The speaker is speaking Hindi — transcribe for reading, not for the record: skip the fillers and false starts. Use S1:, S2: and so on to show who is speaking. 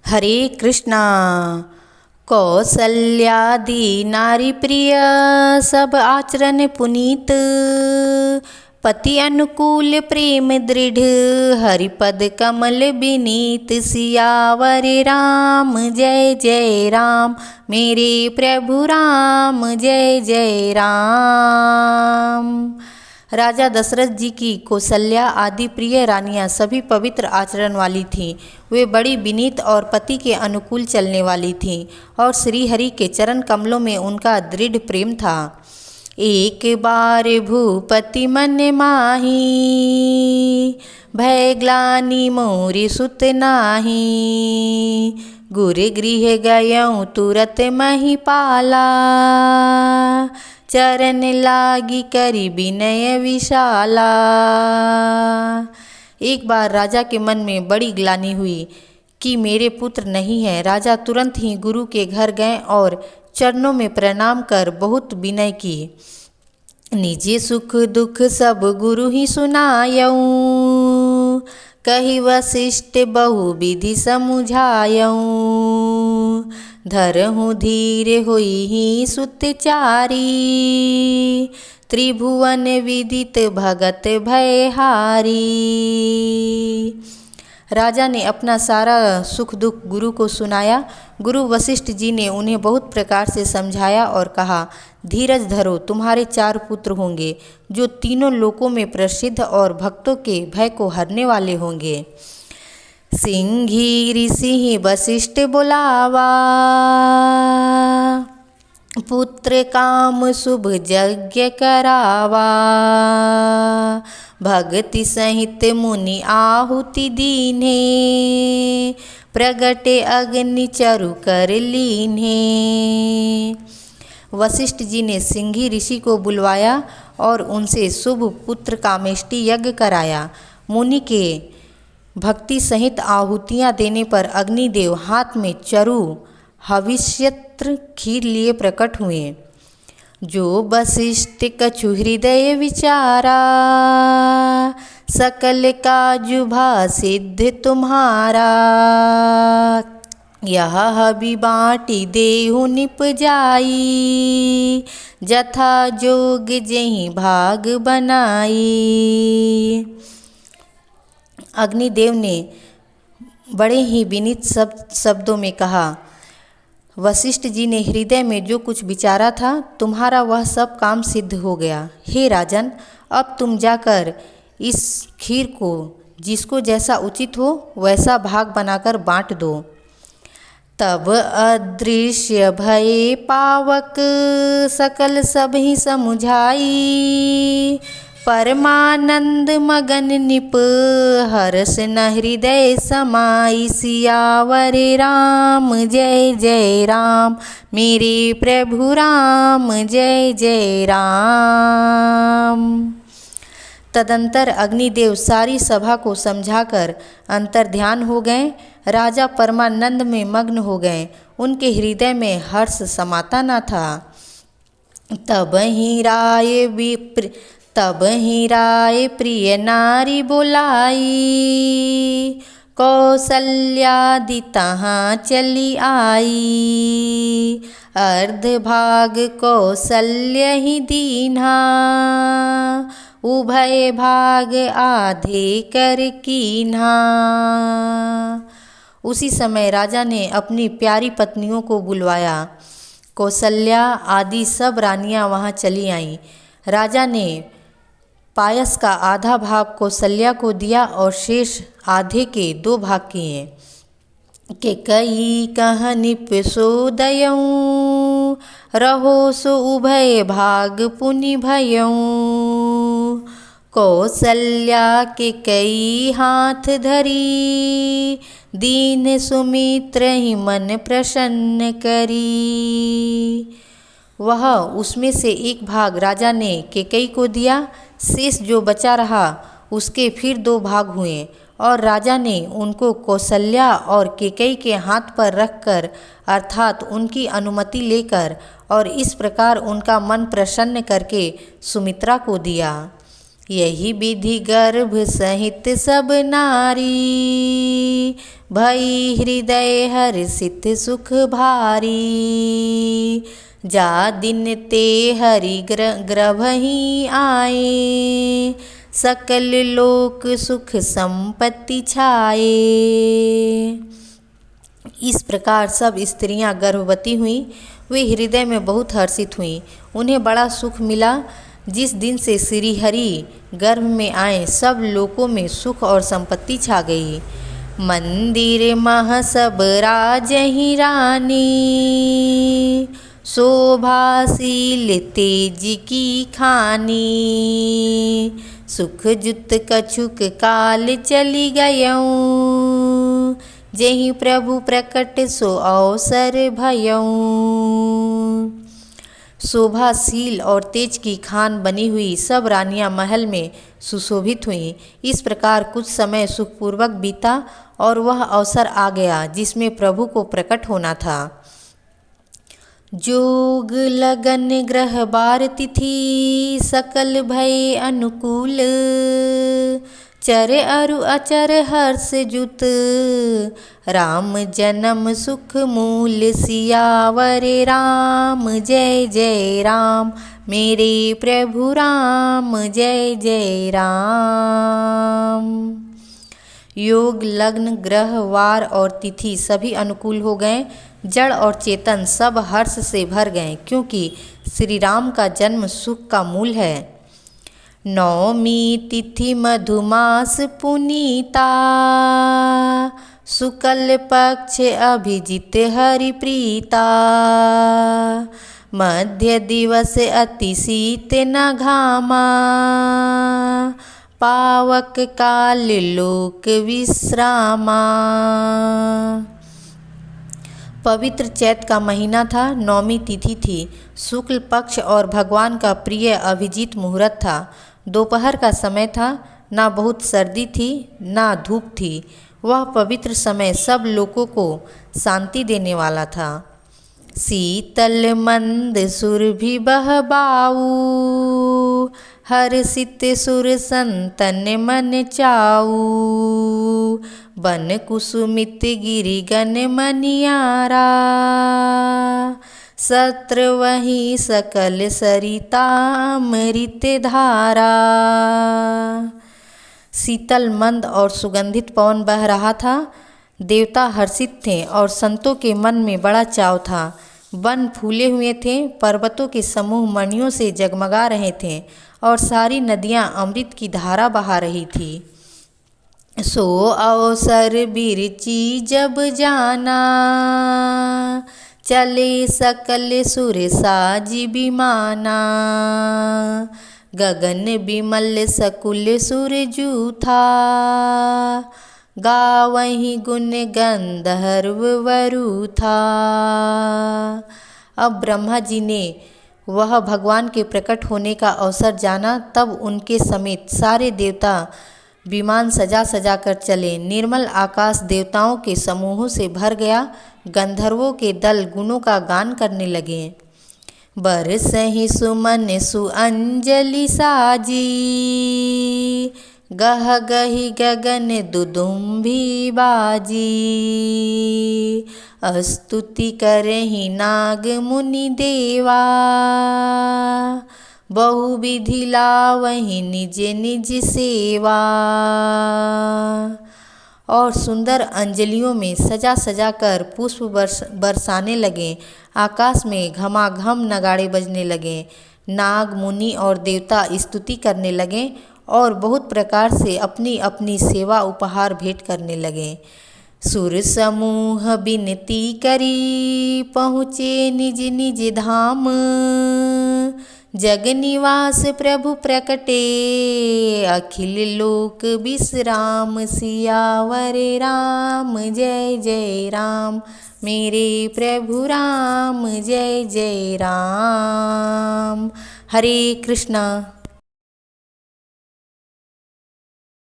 S1: हरे कृष्णा। कौसल्यादि नारी प्रिय सब आचरण पुनीत, पति अनुकूल प्रेम दृढ़ हरिपद कमल बिनीत। सियावर राम जय जय राम, मेरे प्रभु राम जय जय राम। राजा दशरथ जी की कौसल्या आदि प्रिय रानियां सभी पवित्र आचरण वाली थीं। वे बड़ी विनीत और पति के अनुकूल चलने वाली थीं और श्री हरि के चरण कमलों में उनका दृढ़ प्रेम था। एक बार भूपति मन माही, भय ग्लानि मोरि सुत नाही। गुर गृह गयऊँ तुरत महिपाला, चरण लागी करी विनय विशाला। एक बार राजा के मन में बड़ी ग्लानि हुई कि मेरे पुत्र नहीं है। राजा तुरंत ही गुरु के घर गए और चरणों में प्रणाम कर बहुत विनय की। निजे सुख दुख सब गुरु ही सुनायऊँ, कही वशिष्ठ बहु विधि समुझायऊँ। धरहु धीर होई ही सुतचारी, त्रिभुवन विदित भगत भयहारी। राजा ने अपना सारा सुख दुख गुरु को सुनाया। गुरु वशिष्ठ जी ने उन्हें बहुत प्रकार से समझाया और कहा, धीरज धरो, तुम्हारे 4 पुत्र होंगे जो तीनों लोकों में प्रसिद्ध और भक्तों के भय को हरने वाले होंगे। सिंही ऋषि वशिष्ठ बुलावा, पुत्र काम शुभ यज्ञ करावा। भक्ति सहित मुनि आहुति दीन्हे, प्रगटे अग्नि चरु कर लीन्हे। वशिष्ठ जी ने सिंही ऋषि को बुलवाया और उनसे शुभ पुत्र कामेष्टि यज्ञ कराया। मुनि के भक्ति सहित आहुतियाँ देने पर अग्निदेव हाथ में चरु हविष्यत्र खीर लिए प्रकट हुए। जो वशिष्ठ कछु हृदय विचारा, सकल काजु भा सिद्ध तुम्हारा। यह हबि बाटी देहु निप जाई, जथा जोग जहि भाग बनाई। अग्निदेव ने बड़े ही विनीत शब्दों में कहा, वशिष्ठ जी ने हृदय में जो कुछ विचारा था, तुम्हारा वह सब काम सिद्ध हो गया। हे राजन, अब तुम जाकर इस खीर को जिसको जैसा उचित हो वैसा भाग बनाकर बांट दो। तब अदृश्य भये पावक, सकल सब ही समुझाई। परमानंद मगन निप, हर्ष न हृदय समाई। सियावर राम जय जय राम, मेरे प्रभु राम जय जय राम। तदंतर अग्निदेव सारी सभा को समझाकर अंतर ध्यान हो गए। राजा परमानंद में मग्न हो गए। उनके हृदय में हर्ष समाता न था। तब ही राय प्रिय नारी बोलाई, कौसल्यादि तहाँ चली आई। अर्ध भाग कौसल्य ही दीन्हा, उभय भाग आधे कर कीन्हा। उसी समय राजा ने अपनी प्यारी पत्नियों को बुलवाया। कौसल्या आदि सब रानियां वहां चली आईं। राजा ने पायस का आधा भाग कौसल्या को दिया और शेष आधे के 2 भाग किए। के कई कह निप सोदयऊँ, रहो सो उभय भाग पुनि भयऊँ। कौसल्या के कई हाथ धरी, दीन सुमित्र ही मन प्रसन्न करी। वह उसमें से 1 भाग राजा ने केकई को दिया। शेष जो बचा रहा उसके फिर 2 भाग हुए और राजा ने उनको कौसल्या और केकई के हाथ पर रखकर, अर्थात उनकी अनुमति लेकर और इस प्रकार उनका मन प्रसन्न करके सुमित्रा को दिया। यही विधि गर्भ सहित सब नारी, भई हृदय हर्षित सुख भारी। जा दिन ते हरि ग्रभहि आए, सकल लोक सुख संपत्ति छाए। इस प्रकार सब स्त्रियां गर्भवती हुईं। वे हृदय में बहुत हर्षित हुईं। उन्हें बड़ा सुख मिला। जिस दिन से श्री हरि गर्भ में आए, सब लोकों में सुख और संपत्ति छा गई। मंदिर मह सब राजहि रानी, शोभाशील तेज की खानी। सुख जुत कछुक काल चली गयऊँ, जेहि प्रभु प्रकट सो अवसर भयऊँ। शोभाशील और तेज की खान बनी हुई सब रानियां महल में सुशोभित हुईं। इस प्रकार कुछ समय सुखपूर्वक बीता और वह अवसर आ गया जिसमें प्रभु को प्रकट होना था। जोग लगन ग्रह बार तिथि, सकल भय अनुकूल। चर अरु अचर हर्ष जुत, राम जन्म सुख मूल। सियावर राम जय जय राम, मेरे प्रभु राम जय जय राम। योग लग्न ग्रह वार और तिथि सभी अनुकूल हो गए। जड़ और चेतन सब हर्ष से भर गए, क्योंकि श्री राम का जन्म सुख का मूल है। नवमी तिथि मधुमास पुनीता, शुक्ल पक्ष अभिजित हरि प्रीता। मध्य दिवस अति शीत न घामा, पावक काल लोक विश्रामा। पवित्र चैत का महीना था। नौमी तिथि थी। शुक्ल पक्ष और भगवान का प्रिय अभिजीत मुहूर्त था। दोपहर का समय था। ना बहुत सर्दी थी ना धूप थी। वह पवित्र समय सब लोगों को शांति देने वाला था। शीतल मंद सुरभि बहबाऊ, हर्षित सुर संतन मन चाऊ। बन कुसुमित गिरि गन मनियारा, सत्र वही सकल सरिता अमृत धारा। शीतल मंद और सुगंधित पवन बह रहा था। देवता हर्षित थे और संतों के मन में बड़ा चाव था। वन फूले हुए थे। पर्वतों के समूह मणियों से जगमगा रहे थे और सारी नदियां अमृत की धारा बहा रही थी। सो अवसर बिरची जब जाना, चले सकल सुर साजी विमाना। गगन बिमल सकुल सुर जूथा, गावहीं गुण गंधर्व वरु था। अब ब्रह्मा जी ने वह भगवान के प्रकट होने का अवसर जाना। तब उनके समेत सारे देवता विमान सजा सजा कर चले। निर्मल आकाश देवताओं के समूहों से भर गया। गंधर्वों के दल गुणों का गान करने लगे। बरसहि सुमन सुअंजलि साजी, गह गही गगन दुदुम्भी बाजी। स्तुति करहि नाग मुनि देवा, बहुविधि लावहि निज निज सेवा। और सुंदर अंजलियों में सजा सजा कर पुष्प बरसाने लगे। आकाश में घमाघम नगाड़े बजने लगे। नाग मुनि और देवता स्तुति करने लगे और बहुत प्रकार से अपनी अपनी सेवा उपहार भेंट करने लगे। सुर समूह विनती करी, पहुँचे निज निज धाम। जग निवास प्रभु प्रकटे, अखिल लोक विश्राम। सियावर राम जय जय राम, मेरे प्रभु राम जय जय राम। हरे कृष्णा।